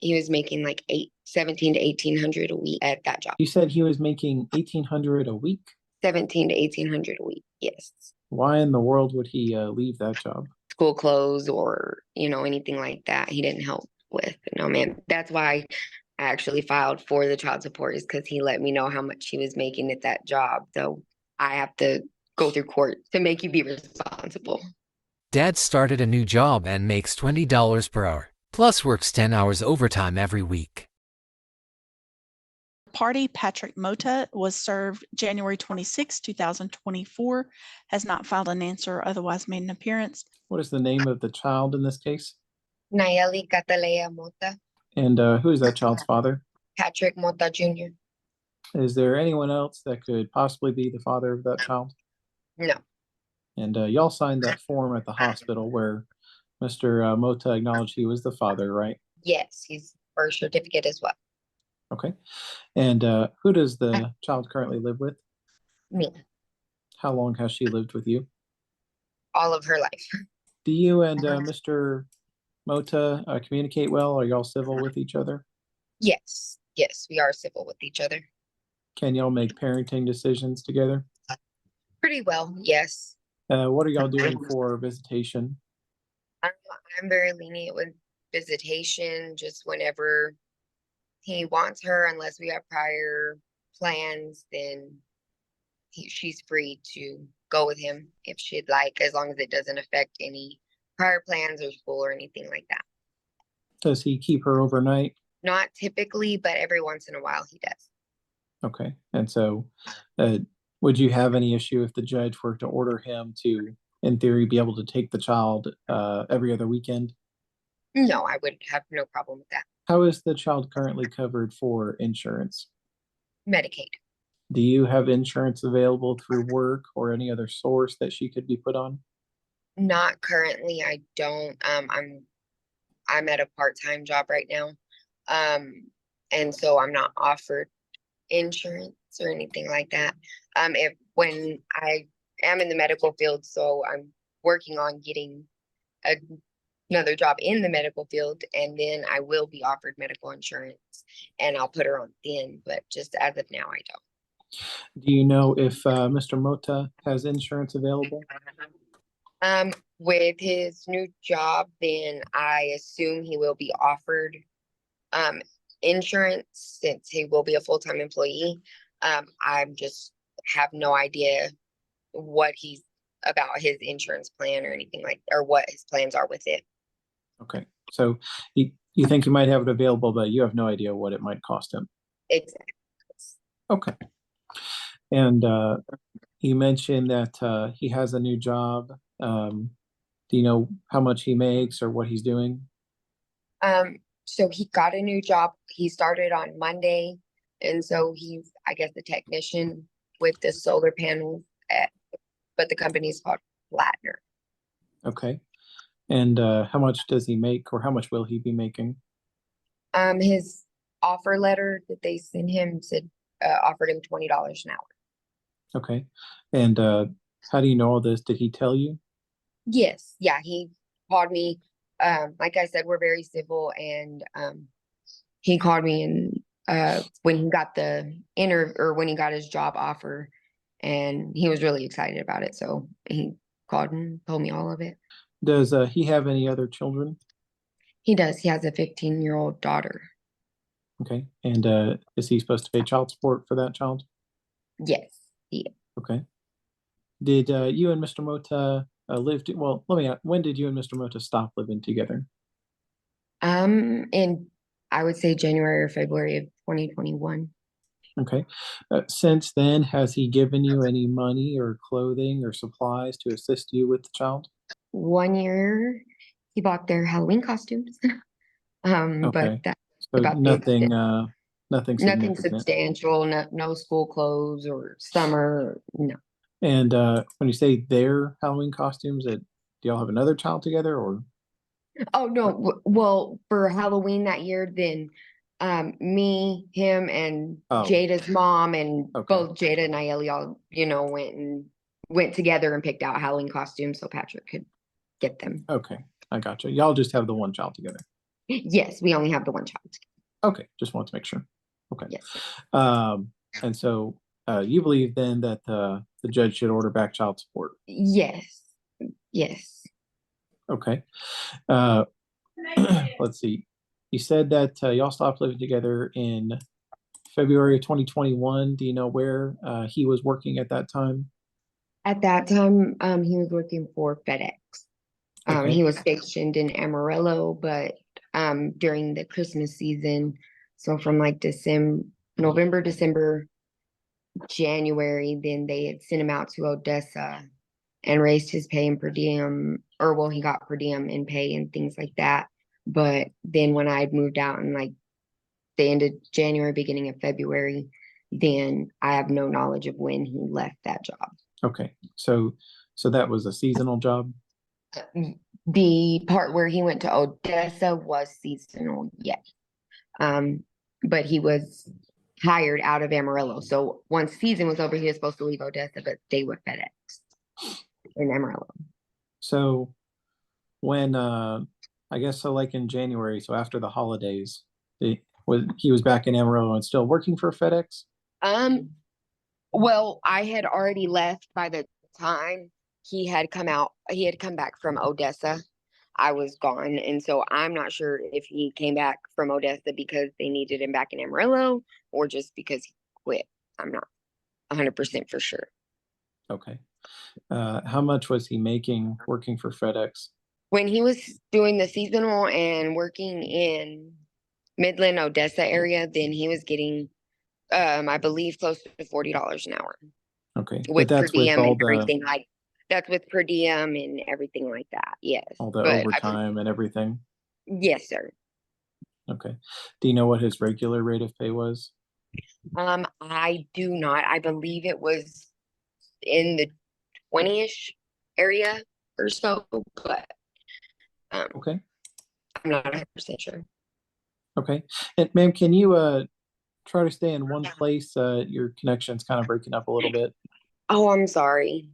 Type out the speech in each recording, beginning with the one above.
He was making like 17 to 1800 a week at that job. You said he was making 1,800 a week? 17 to 1800 a week, yes. Why in the world would he leave that job? School clothes or, anything like that he didn't help with. No, man, that's why I actually filed for the child support, is because he let me know how much he was making at that job. So I have to go through court to make you be responsible. Dad started a new job and makes $20 per hour, plus works 10 hours overtime every week. Party Patrick Mota was served January 26, 2024, has not filed an answer or otherwise made an appearance. What is the name of the child in this case? Nayeli Catalea Mota. And who is that child's father? Patrick Mota Jr. Is there anyone else that could possibly be the father of that child? No. And y'all signed that form at the hospital where Mr. Mota acknowledged he was the father, right? Yes, his birth certificate as well. Okay. And who does the child currently live with? Me. How long has she lived with you? All of her life. Do you and Mr. Mota communicate well? Are y'all civil with each other? Yes, we are civil with each other. Can y'all make parenting decisions together? Pretty well, yes. What are y'all doing for visitation? I'm very lenient with visitation, just whenever he wants her, unless we have prior plans, then she's free to go with him if she'd like, as long as it doesn't affect any prior plans or school or anything like that. Does he keep her overnight? Not typically, but every once in a while he does. Okay. And so would you have any issue if the judge were to order him to, in theory, be able to take the child every other weekend? No, I would have no problem with that. How is the child currently covered for insurance? Medicaid. Do you have insurance available through work or any other source that she could be put on? Not currently, I don't. I'm at a part-time job right now. And so I'm not offered insurance or anything like that. When I am in the medical field, so I'm working on getting another job in the medical field, and then I will be offered medical insurance and I'll put her on then, but just as of now, I don't. Do you know if Mr. Mota has insurance available? With his new job, then I assume he will be offered insurance since he will be a full-time employee. I just have no idea what he's about his insurance plan or anything or what his plans are with it. Okay. So you think you might have it available, but you have no idea what it might cost him. Exactly. Okay. And you mentioned that he has a new job. Do you know how much he makes or what he's doing? So he got a new job. He started on Monday. And so he's, I guess, the technician with the solar panels, but the company's called Flatner. Okay. And how much does he make, or how much will he be making? His offer letter that they sent him said offered him $20 an hour. Okay. And how do you know all this? Did he tell you? Yes. Yeah, he called me. Like I said, we're very civil, and he called me and when he got the when he got his job offer, and he was really excited about it. So he called and told me all of it. Does he have any other children? He does. He has a 15-year-old daughter. Okay. And is he supposed to pay child support for that child? Yes, he is. Okay. Did you and Mr. Mota well, let me ask, when did you and Mr. Mota stop living together? In I would say January or February of 2021. Okay. Since then, has he given you any money or clothing or supplies to assist you with the child? 1 year, he bought their Halloween costumes. Okay. But that's So about nothing, nothing significant. substantial. No school clothes or summer. No. And when you say their Halloween costumes, do y'all have another child together, or? Oh no. Well, for Halloween that year, then me, him, and Jada's mom, and both Jada and Nayeli all, went together and picked out Halloween costumes so Patrick could get them. Okay, I gotcha. Y'all just have the one child together. Yes, we only have the one child. Okay, just want to make sure. Okay. Yes. And so you believe then that the judge should order back child support. Yes. Yes. Okay. Uh, let's see. You said that y'all stopped living together in February of 2021. Do you know where he was working at that time? At that time, he was working for FedEx. Okay. He was stationed in Amarillo, but during the Christmas season, so from like November, December, January, then they had sent him out to Odessa and raised his pay and per diem, or well, he got per diem and pay and things like that. But then when I had moved out in like the end of January, beginning of February, then I have no knowledge of when he left that job. Okay. So that was a seasonal job. The part where he went to Odessa was seasonal, yes. But he was hired out of Amarillo. So once season was over, he was supposed to leave Odessa, but stay with FedEx in Amarillo. So when I guess so like in January, so after the holidays, he was back in Amarillo and still working for FedEx? Well, I had already left by the time he had come back from Odessa. I was gone. And so I'm not sure if he came back from Odessa because they needed him back in Amarillo or just because he quit. I'm not 100% for sure. Okay. How much was he making working for FedEx? When he was doing the seasonal and working in Midland, Odessa area, then he was getting, I believe, close to $40 an hour Okay. But with per that's with diem all and the everything like that's with per diem and everything like that. Yes. all the But overtime and everything. yes, sir. Okay. Do you know what his regular rate of pay was? I do not. I believe it was in the 20-ish area or so, but Okay. I'm not 100% sure. Okay. And ma'am, can you try to stay in one place? Your connection's kind of breaking up a little bit. Oh, I'm sorry.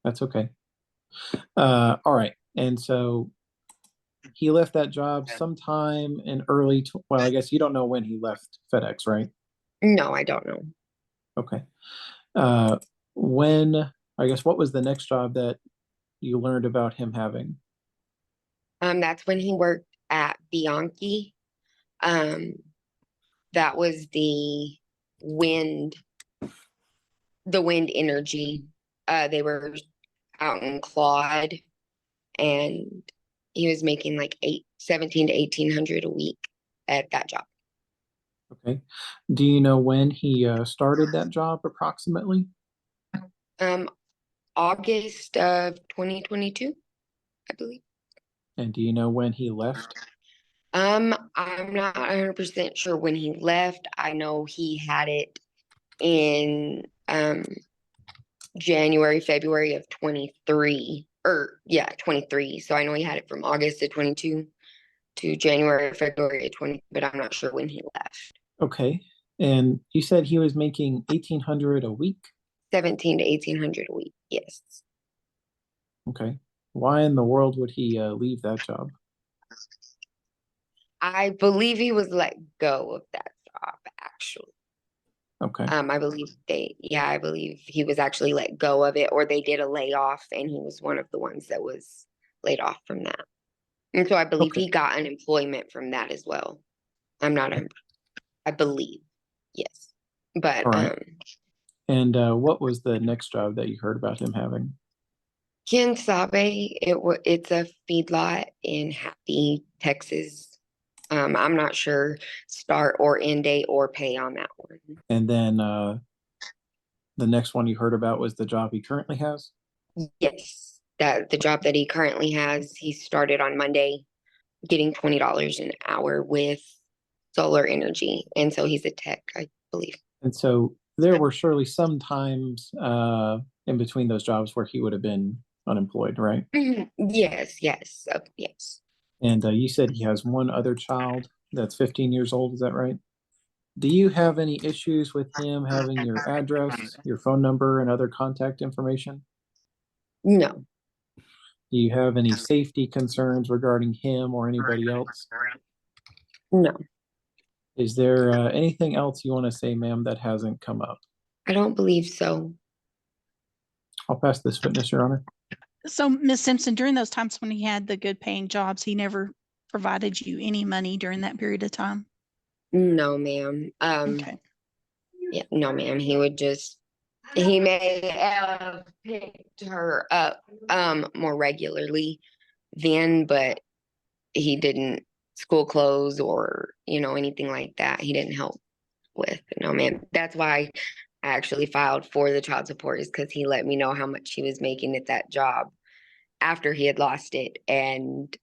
That's okay. All right. And so he left that job sometime in well, I guess you don't know when he left FedEx, right? No, I don't know. Okay. I guess what was the next job that you learned about him having? That's when he worked at Bianchi. Um, that was wind, the wind energy. They were out in Claude, and he was making like 17 to 1800 a week at that job. Okay. Do you know when he started that job approximately? August of 2022, I believe. And do you know when he left? I'm not 100% sure when he left. I know he had it in January, February of 23, or yeah, 23. So I know he had it from August of 22 to January, February of 20, but I'm not sure when he left. Okay. And you said he was making 1800 a week? 17 to 1800 a week. Yes. Okay. Why in the world would he leave that job? I believe he was let go of that job, actually. Okay. I believe he was actually let go of it, or they did a layoff and he was one of the ones that was laid off from that. And so I believe Okay. he got unemployment from that as well. I believe, yes. But All right. And what was the next job that you heard about him having? Ken Sabe, it's a feedlot in Happy, Texas. I'm not sure start or end date or pay on that one. And then the next one you heard about was the job he currently has? Yes, that the job that he currently has, he started on Monday getting $20 an hour with solar energy. And so he's a tech, I believe. And so there were surely some times in between those jobs where he would have been unemployed, right? Yes, yes, yes. And you said he has one other child that's 15 years old. Is that right? Do you have any issues with him having your address, your phone number, and other contact information? No, Do you have any safety concerns regarding him or anybody else? No, Is there anything else you want to say, ma'am, that hasn't come up? I don't believe so. I'll pass this witness, Your Honor. So, Ms. Simpson, during those times when he had the good paying jobs, he never provided you any money during that period of time? No, ma'am. Okay. Yeah, no, ma'am. He may have picked her up more regularly then, but he didn't school clothes or, anything like that. He didn't help with. No, ma'am. That's why I actually filed for the child support, is because he let me know how much he was making at that job after he had lost it. And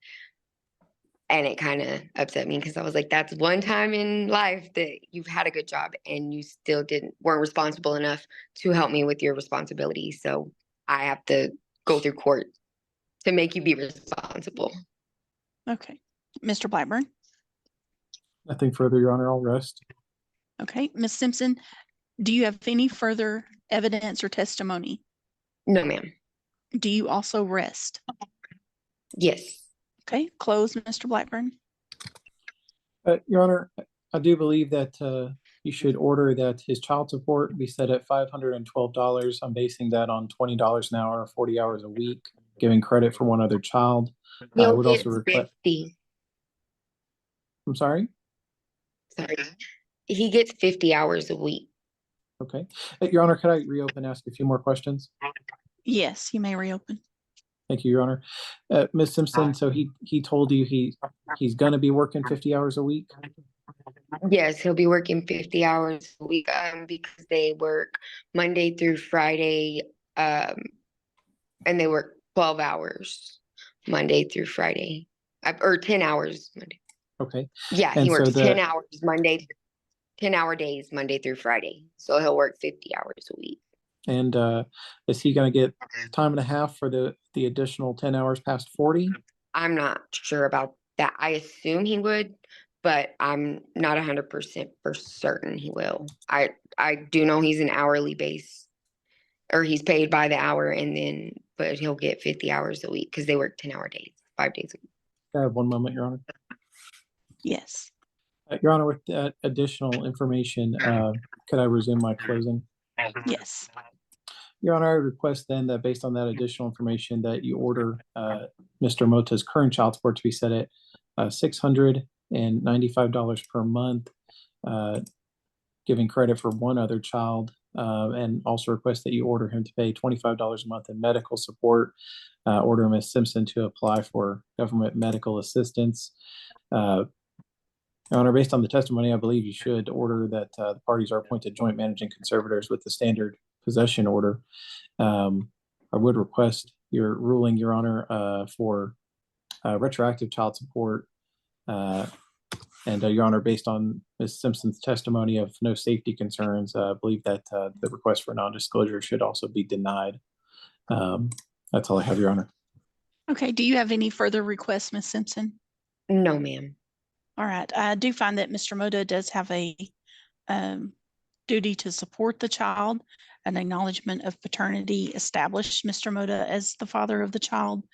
it kind of upset me because I was like, that's one time in life that you've had a good job and you still weren't responsible enough to help me with your responsibilities. So I have to go through court to make you be responsible. Okay. Mr. Blackburn? Nothing further, Your Honor. I'll rest. Okay. Ms. Simpson, do you have any further evidence or testimony? No, ma'am. Do you also rest? Yes. Okay. Close, Mr. Blackburn. Your Honor, I do believe that you should order that his child support be set at $512. I'm basing that on $20 an hour, 40 hours a week, giving credit for one other child. I He'll would get also request. 50. I'm sorry. Sorry. He gets 50 hours a week. Okay. Your Honor, could I reopen, ask a few more questions? Yes, you may reopen. Thank you, Your Honor. Ms. Simpson, so he told you he's gonna be working 50 hours a week? Yes, he'll be working 50 hours a week because they work Monday through Friday, and they work 12 hours Monday through Friday, or 10 hours Monday. Okay. Yeah, And he so works 10 hours Monday, 10-hour days Monday through Friday. So he'll work 50 hours a week. And is he gonna get time and a half for the additional 10 hours past 40? I'm not sure about that. I assume he would, but I'm not 100% for certain he will. I do know he's an hourly base, or he's paid by the hour, but he'll get 50 hours a week because they work 10-hour days, 5 days a week. I have one moment, Your Honor. Yes. Your Honor, with that additional information, could I resume my closing? Yes. Your Honor, I request then that based on that additional information that you order Mr. Mota's current child support to be set at $695 per month, giving credit for one other child, and also request that you order him to pay $25 a month in medical support. Order Ms. Simpson to apply for government medical assistance. Your Honor, based on the testimony, I believe you should order that the parties are appointed joint managing conservators with the standard possession order. I would request your ruling, Your Honor, for retroactive child support. And Your Honor, based on Ms. Simpson's testimony of no safety concerns, I believe that the request for non-disclosure should also be denied. That's all I have, Your Honor. Okay. Do you have any further requests, Ms. Simpson? No, ma'am. All right. I do find that Mr. Mota does have a duty to support the child. An acknowledgement of paternity established Mr. Mota as the father of the child.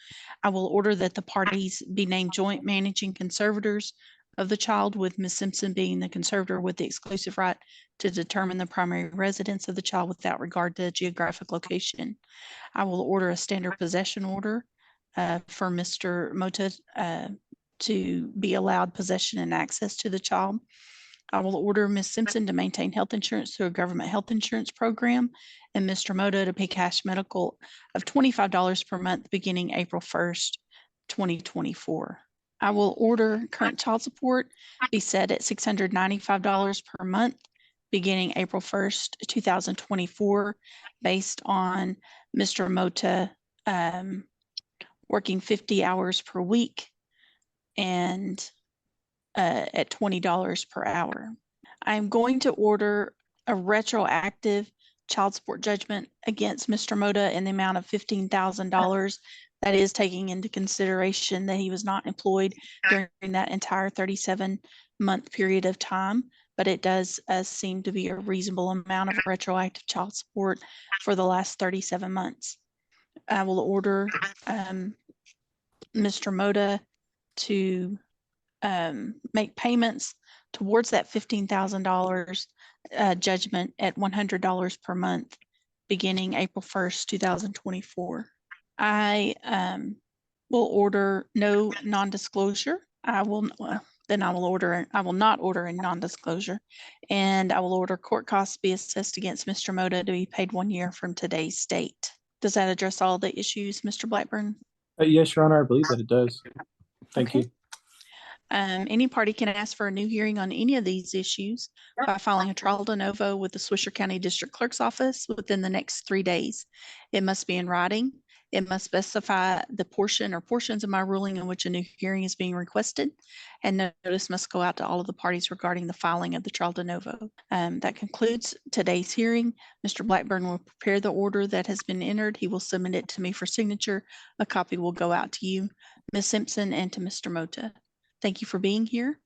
I will order that the parties be named joint managing conservators of the child, with Ms. Simpson being the conservator with the exclusive right to determine the primary residence of the child without regard to geographic location. I will order a standard possession order for Mr. Mota to be allowed possession and access to the child. I will order Ms. Simpson to maintain health insurance through a government health insurance program, and Mr. Mota to pay cash medical of $25 per month beginning April 1st, 2024. I will order current child support be set at $695 per month beginning April 1st, 2024, based on Mr. Mota working 50 hours per week and at $20 per hour. I'm going to order a retroactive child support judgment against Mr. Mota in the amount of $15,000. That is taking into consideration that he was not employed during that entire 37-month period of time, but it does seem to be a reasonable amount of retroactive child support for the last 37 months. I will order Mr. Mota to make payments towards that $15,000 judgment at $100 per month, beginning April 1st, 2024. I will order no non-disclosure. I will not order a non-disclosure, and I will order court costs be assessed against Mr. Moda to be paid 1 year from today's date. Does that address all the issues, Mr. Blackburn? Yes, Your Honor, I believe that it does. Thank Okay. you. Any party can ask for a new hearing on any of these issues by filing a trial de novo with the Swisher County District Clerk's Office within the next 3 days. It must be in writing. It must specify the portion or portions of my ruling in which a new hearing is being requested, and notice must go out to all of the parties regarding the filing of the trial de novo. That concludes today's hearing. Mr. Blackburn will prepare the order that has been entered. He will submit it to me for signature. A copy will go out to you, Ms. Simpson, and to Mr. Mota. Thank you for being here.